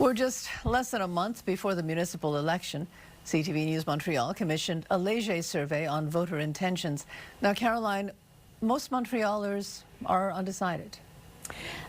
We're just less than a month before the municipal election. CTV News Montreal commissioned a Léger survey on voter intentions. Now, Caroline, most Montrealers are undecided.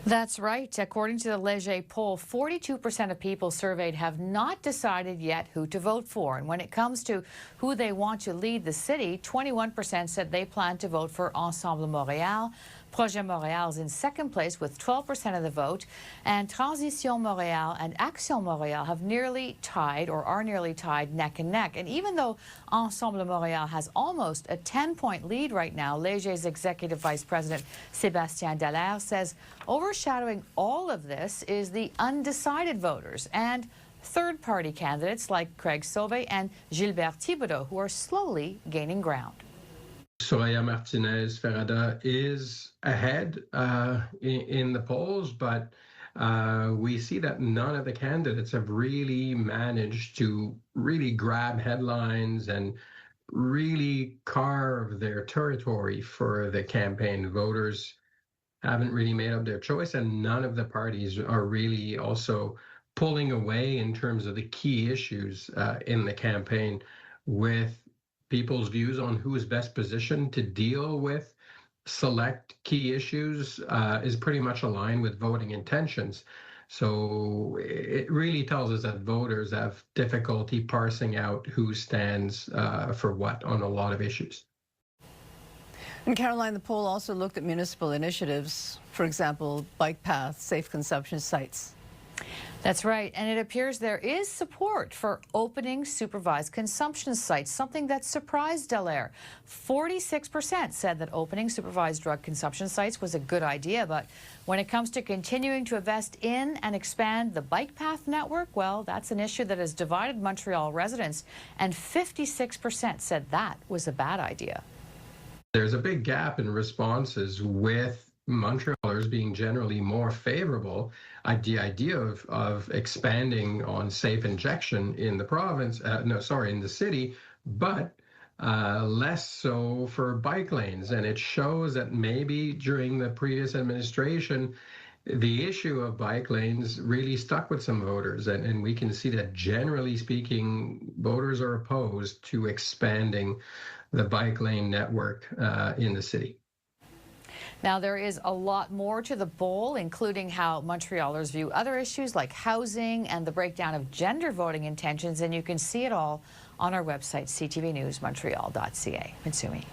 That's right. According to the Léger poll, 42% of people surveyed have not decided yet who to vote for. And when it comes to who they want to lead the city, 21% said they plan to vote for Ensemble Montréal. Projet Montréal is in second place with 12% of the vote. And Transition Montréal and Action Montréal have nearly tied or are nearly tied neck and neck. And even though Ensemble Montréal has almost a 10-point lead right now, Léger's Executive Vice President Sébastien Dallaire says overshadowing all of this is the undecided voters and third-party candidates like Craig Sauvé and Gilbert Thibodeau, who are slowly gaining ground. Soraya Martinez Ferrada is ahead in the polls, but we see that none of the candidates have really managed to really grab headlines and really carve their territory for the campaign. Voters haven't really made up their choice, and none of the parties are really also pulling away in terms of the key issues in the campaign, with people's views on who is best positioned to deal with select key issues is pretty much aligned with voting intentions. So it really tells us that voters have difficulty parsing out who stands for what on a lot of issues. And Caroline, the poll also looked at municipal initiatives, for example, bike paths, safe consumption sites. That's right, and it appears there is support for opening supervised consumption sites, something that surprised Dallaire. 46% said that opening supervised drug consumption sites was a good idea, but when it comes to continuing to invest in and expand the bike path network, well, that's an issue that has divided Montreal residents, and 56% said that was a bad idea. There's a big gap in responses, with Montrealers being generally more favorable the idea of expanding on safe injection in the province, in the city, but less so for bike lanes. And it shows that maybe during the previous administration, the issue of bike lanes really stuck with some voters. And we can see that generally speaking, voters are opposed to expanding the bike lane network in the city. Now, there is a lot more to the poll, including how Montrealers view other issues like housing and the breakdown of gender voting intentions, and you can see it all on our website, ctvnewsmontreal.ca. Mitsumi.